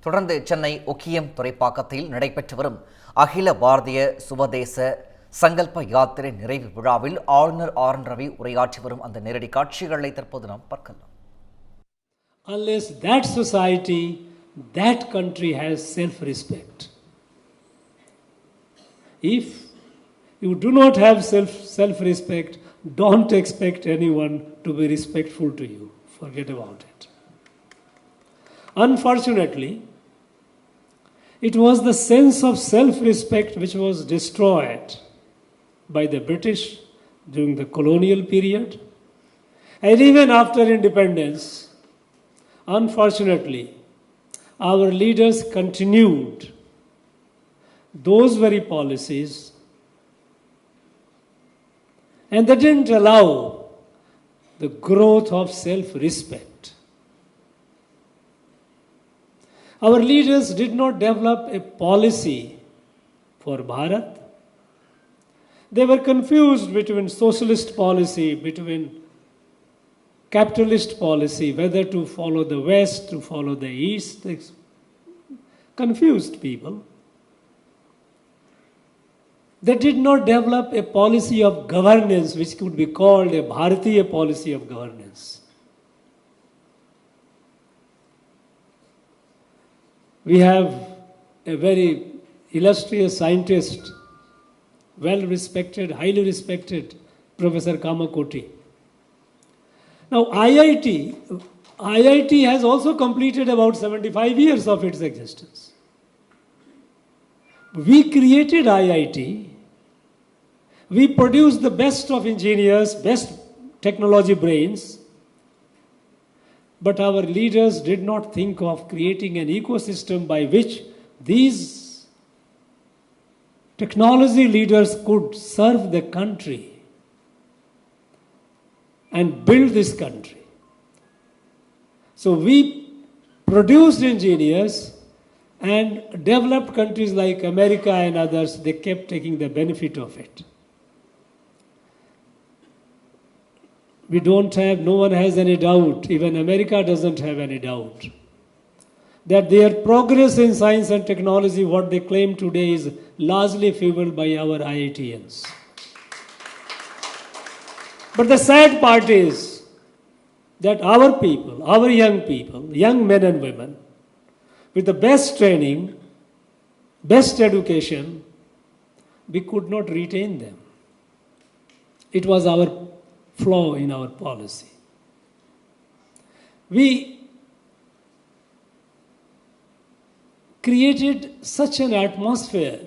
தொடர்ந்து சென்னை ஒக்கியம் துறைப்பாக்கத்தில் நடைபெற்று வரும் அகில பாரதிய சுவதேச சங்கல்ப யாத்திரை நிறைவு விழாவில் ஆளுநர் RNRavi உரையாற்றி வரும் அந்த நேரடி காட்சிகளை தற்போது நாம் பார்க்கலாம். Unless that society, that country has self-respect. If you do not have self-respect, don't expect anyone to be respectful to you. Forget about it. Unfortunately, it was the sense of self-respect which was destroyed by the British during the colonial period, and even after independence. Unfortunately, our leaders continued those very policies, and they didn't allow the growth of self-respect. Our leaders did not develop a policy for Bharat. They were confused between socialist policy, between capitalist policy, whether to follow the West, to follow the East. They confused people. They did not develop a policy of governance which could be called a Bharatiya policy of governance. We have a very illustrious scientist, well-respected, highly respected, Professor Kamakoti. Now, IIT has also completed about 75 years of its existence. We created IIT. We produced the best of engineers, best technology brains. But our leaders did not think of creating an ecosystem by which these technology leaders could serve the country and build this country. So we produced engineers, and developed countries like America and others, they kept taking the benefit of it. We don't have, no one has any doubt, even America doesn't have any doubt, that their progress in science and technology, what they claim today, is largely fueled by our IITians. But the sad part is that our people, our young people, young men and women, with the best training, best education, we could not retain them. It was our flaw in our policy. We created such an atmosphere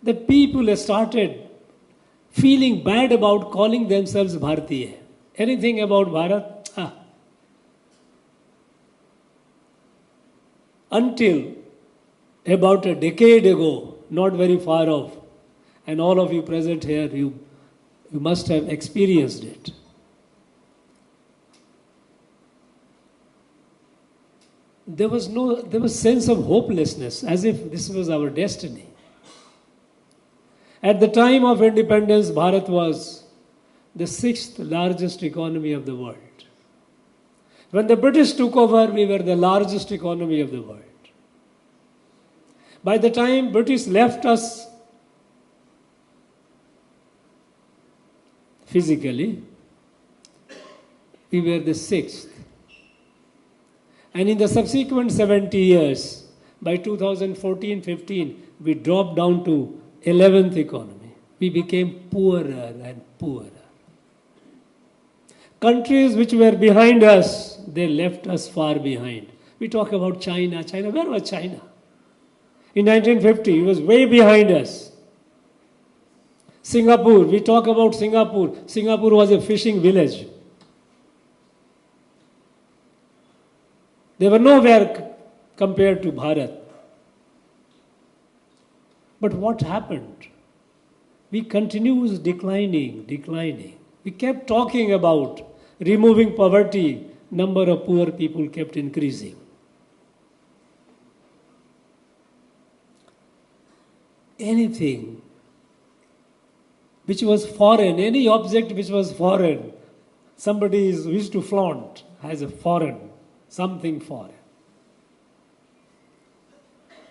that people started feeling bad about calling themselves Bharatiya. Anything about Bharat? Until about a decade ago, not very far off, and all of you present here, you must have experienced it. There was sense of hopelessness, as if this was our destiny. At the time of independence, Bharat was the 6th largest economy of the world. When the British took over, we were the largest economy of the world. By the time British left us physically, we were the 6th. And in the subsequent 70 years, by 2014-15, we dropped down to 11th economy. We became poorer and poorer. Countries which were behind us, they left us far behind. We talk about China. China, where was China? In 1950, it was way behind us. Singapore, we talk about Singapore. Singapore was a fishing village. They were nowhere compared to Bharat. But what happened? We continued declining. We kept talking about removing poverty. Number of poor people kept increasing. Anything which was foreign, any object which was foreign, somebody is used to flaunt as a foreign, something foreign.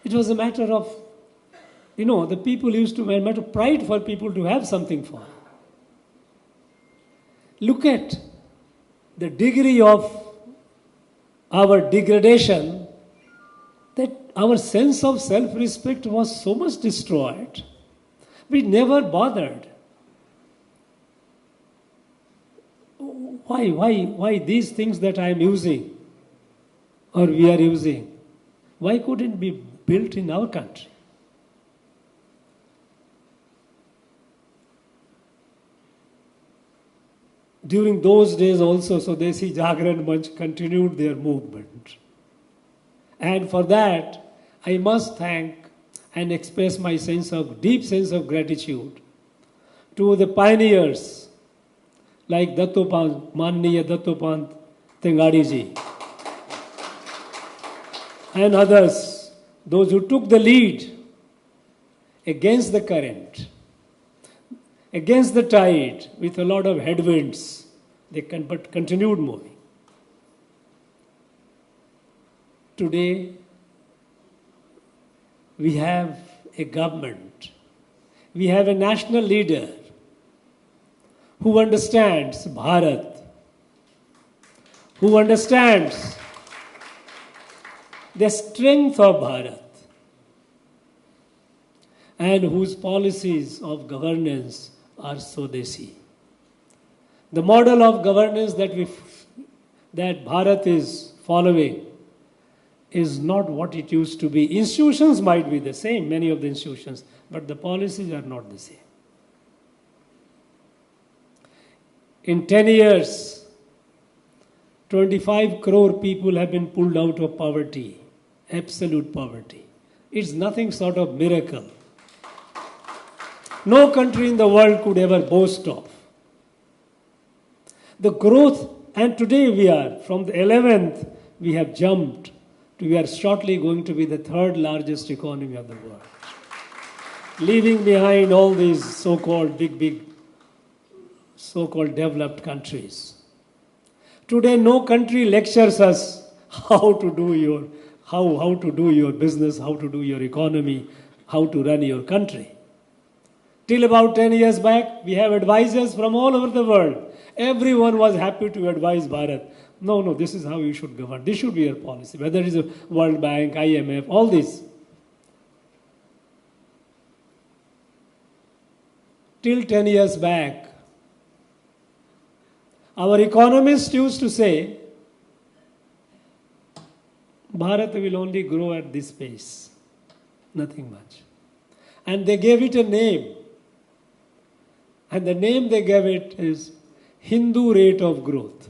It was a matter of, the people used to, a matter of pride for people to have something for. Look at the degree of our degradation, that our sense of self-respect was so much destroyed. We never bothered. Why these things that I am using or we are using, why couldn't it be built in our country? During those days also, Swadeshi Jagran Manch continued their movement. And for that, I must thank and express my deep sense of gratitude to the pioneers like Manniya Dattopant Tengadi ji and others, those who took the lead against the current, against the tide, with a lot of headwinds, but continued moving. Today, we have a government, we have a national leader who understands Bharat, who understands the strength of Bharat, and whose policies of governance are Swadeshi. The model of governance that Bharat is following is not what it used to be. Institutions might be the same, many of the institutions, but the policies are not the same. In 10 years, 25 crore people have been pulled out of poverty, absolute poverty. It's nothing sort of miracle. No country in the world could ever boast of. The growth, and today we are, from the 11th, we have jumped to, we are shortly going to be the third largest economy of the world. Leaving behind all these so-called big, so-called developed countries. Today no country lectures us how to do your business, how to do your economy, how to run your country. Till about 10 years back, we have advisors from all over the world. Everyone was happy to advise Bharat. No, this is how you should govern. This should be your policy. Whether it is a World Bank, IMF, all this. Till 10 years back, our economists used to say, Bharat will only grow at this pace. Nothing much. And they gave it a name. And the name they gave it is Hindu rate of growth.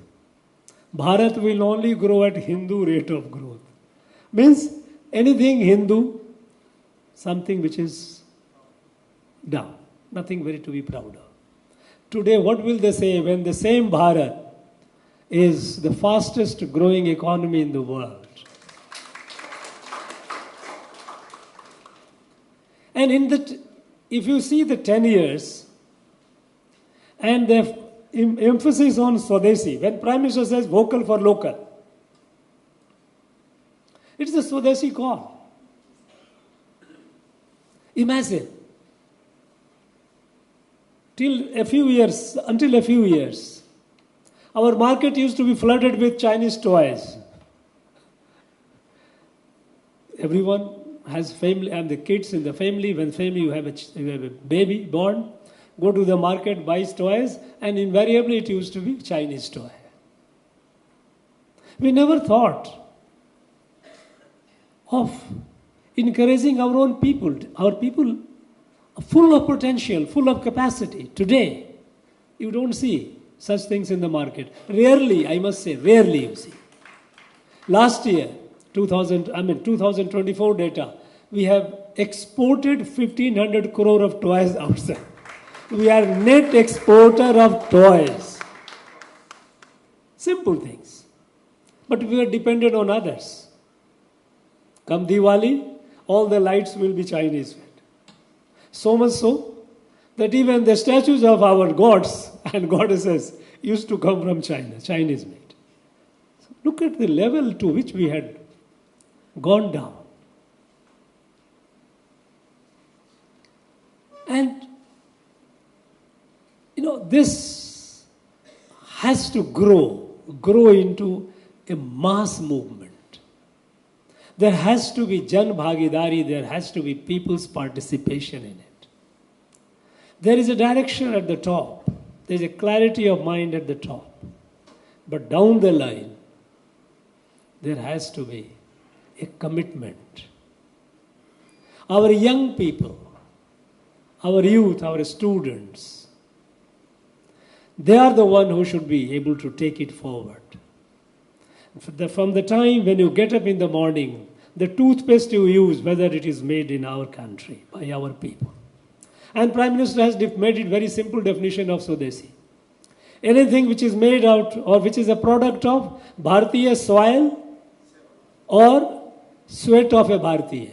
Bharat will only grow at Hindu rate of growth. Means anything Hindu, something which is down. Nothing very to be proud of. Today, what will they say when the same Bharat is the fastest growing economy in the world? And if you see the 10 years and the emphasis on Swadeshi, when Prime Minister says vocal for local, it's the Swadeshi call. Imagine, until a few years, our market used to be flooded with Chinese toys. Everyone has family, and the kids in the family, when you have a baby born, go to the market, buys toys, and invariably it used to be Chinese toy. We never thought of encouraging our own people. Our people are full of potential, full of capacity. Today, you don't see such things in the market. Rarely, I must say, rarely you see. Last year, 2024 data, we have exported 1,500 crore of toys outside. We are net exporter of toys. Simple things. But we are dependent on others. Come Diwali, all the lights will be Chinese made. So much so that even the statues of our gods and goddesses used to come from China, Chinese made. So look at the level to which we had gone down. this has to grow into a mass movement. There has to be Jan Bhagidari, there has to be people's participation in it. There is a direction at the top, there is a clarity of mind at the top. But down the line, there has to be a commitment. Our young people, our youth, our students, they are the one who should be able to take it forward. From the time when you get up in the morning, the toothpaste you use, whether it is made in our country, by our people. And Prime Minister has made it very simple definition of Swadeshi. Anything which is made out or which is a product of Bharatiya soil or sweat of a Bharatiya.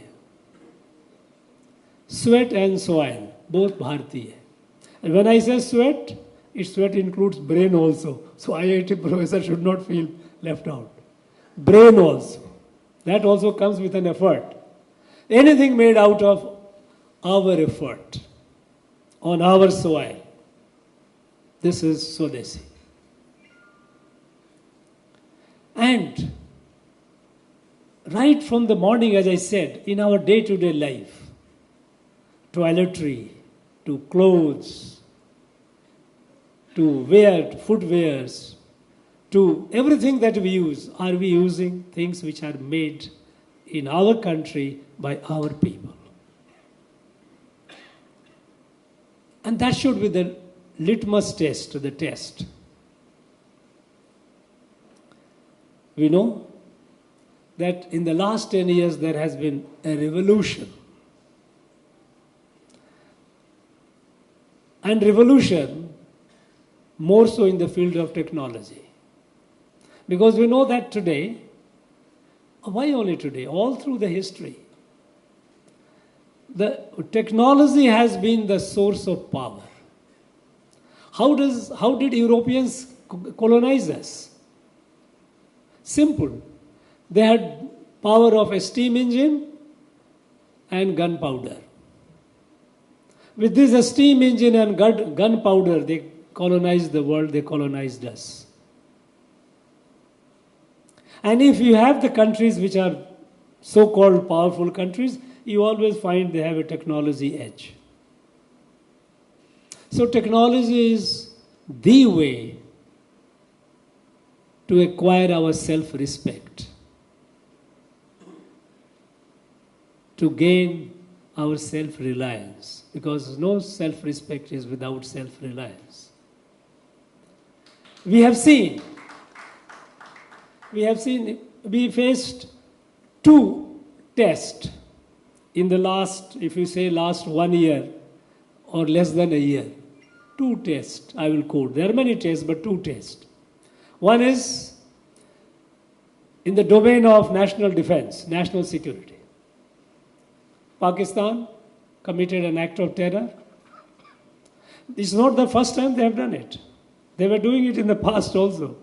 Sweat and soil, both Bharatiya. And when I say sweat, sweat includes brain also. So IIT professor should not feel left out. Brain also. That also comes with an effort. Anything made out of our effort, on our soil, this is Swadeshi. And right from the morning, as I said, in our day-to-day life, toiletry, to clothes, to footwears, to everything that we use, are we using things which are made in our country by our people? And that should be the litmus test, the test. We know that in the last 10 years there has been a revolution. And revolution more so in the field of technology. Because we know that today, why only today? All through the history, the technology has been the source of power. How did Europeans colonize us? Simple. They had power of a steam engine and gunpowder. With this steam engine and gunpowder, they colonized the world, they colonized us. And if you have the countries which are so-called powerful countries, you always find they have a technology edge. So technology is the way to acquire our self-respect, to gain our self-reliance, because no self-respect is without self-reliance. We faced two tests in the last, if you say last 1 year or less than a year. Two tests I will quote. There are many tests, but two tests. One is in the domain of national defense, national security. Pakistan committed an act of terror. It's not the first time they have done it. They were doing it in the past also.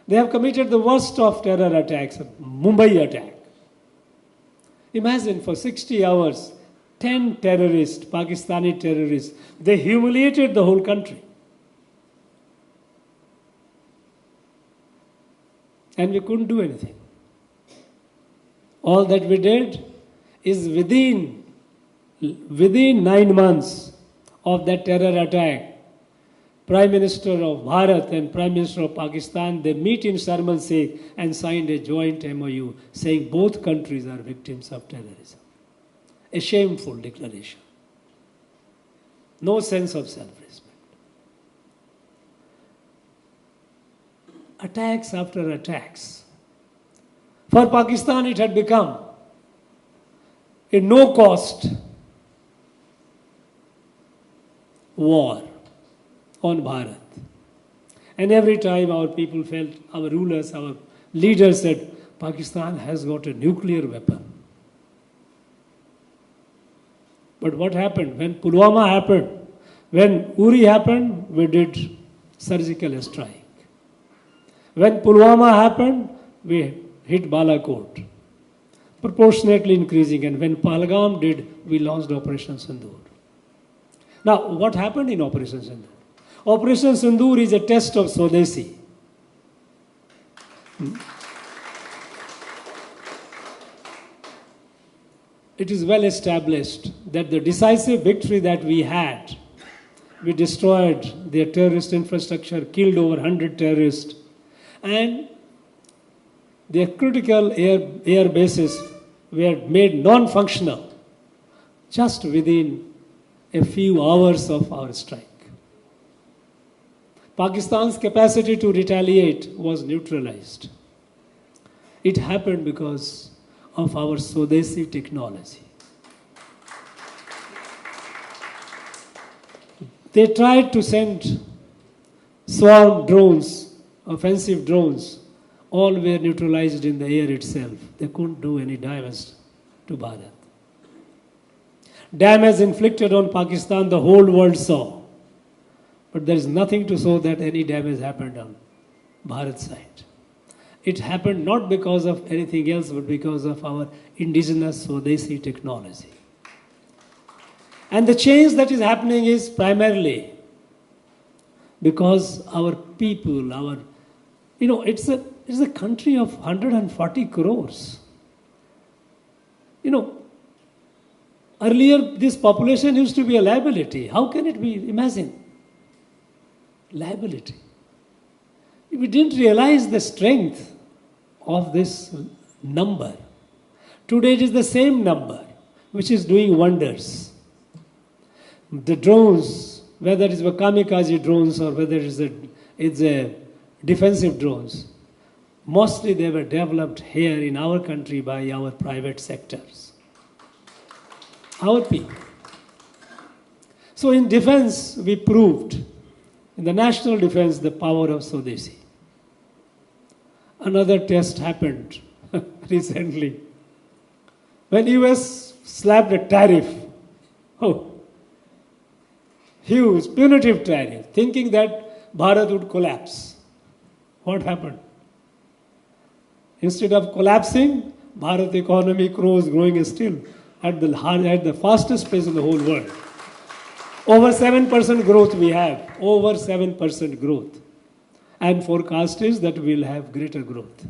They have committed the worst of terror attacks, Mumbai attack. Imagine for 60 hours, 10 terrorists, Pakistani terrorists, they humiliated the whole country. And we couldn't do anything. All that we did is within 9 months of that terror attack, Prime Minister of Bharat and Prime Minister of Pakistan, they meet in Sharm el-Sheikh and signed a joint MOU saying both countries are victims of terrorism. A shameful declaration. No sense of self-respect. Attacks after attacks. For Pakistan, it had become a no-cost war on Bharat. And every time our people felt, our rulers, our leaders said, Pakistan has got a nuclear weapon. But what happened? When Pulwama happened, when Uri happened, we did surgical strike. When Pulwama happened, we hit Balakot, proportionately increasing. And when Pahalgam did, we launched Operation Sindoor. Now, what happened in Operation Sindoor? Operation Sindoor is a test of Swadeshi. It is well established that the decisive victory that we had, we destroyed their terrorist infrastructure, killed over 100 terrorists, and their critical air bases were made non-functional just within a few hours of our strike. Pakistan's capacity to retaliate was neutralized. It happened because of our Swadeshi technology. They tried to send swarm drones, offensive drones. All were neutralized in the air itself. They couldn't do any damage to Bharat. Damage inflicted on Pakistan, the whole world saw. But there is nothing to show that any damage happened on Bharat's side. It happened not because of anything else, but because of our indigenous Swadeshi technology. And the change that is happening is primarily because our people, it's a country of 140 crores. Earlier this population used to be a liability. How can it be? Imagine. Liability. We didn't realize the strength of this number. Today it is the same number which is doing wonders. The drones, whether it's the kamikaze drones or whether it's a defensive drones, mostly they were developed here in our country by our private sectors. Our people. So in defense, we proved, in the national defense, the power of Swadeshi. Another test happened recently. When US slapped a tariff, huge, punitive tariff, thinking that Bharat would collapse. What happened? Instead of collapsing, Bharat economy grows, growing still at the fastest pace in the whole world. Over 7% growth we have, over 7% growth. And forecast is that we'll have greater growth.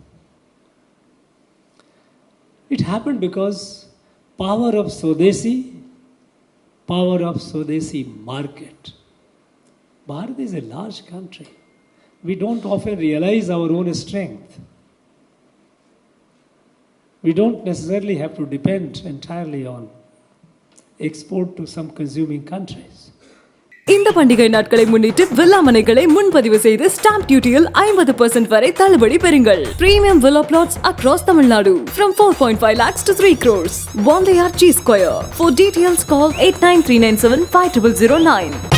It happened because power of Swadeshi market. Bharat is a large country. We don't often realize our own strength. We don't necessarily have to depend entirely on export to some consuming countries. இந்த பண்டிகை நாட்களை முன்னிட்டு villa மனைகளை முன்பதிவு செய்து stamp டியூட்டியில் 50% வரை தள்ளுபடி பெறுங்கள். Premium villa plots across Tamil Nadu from 4.5 lakhs to 3 crores. One layer G Square. For details call 89397 5009.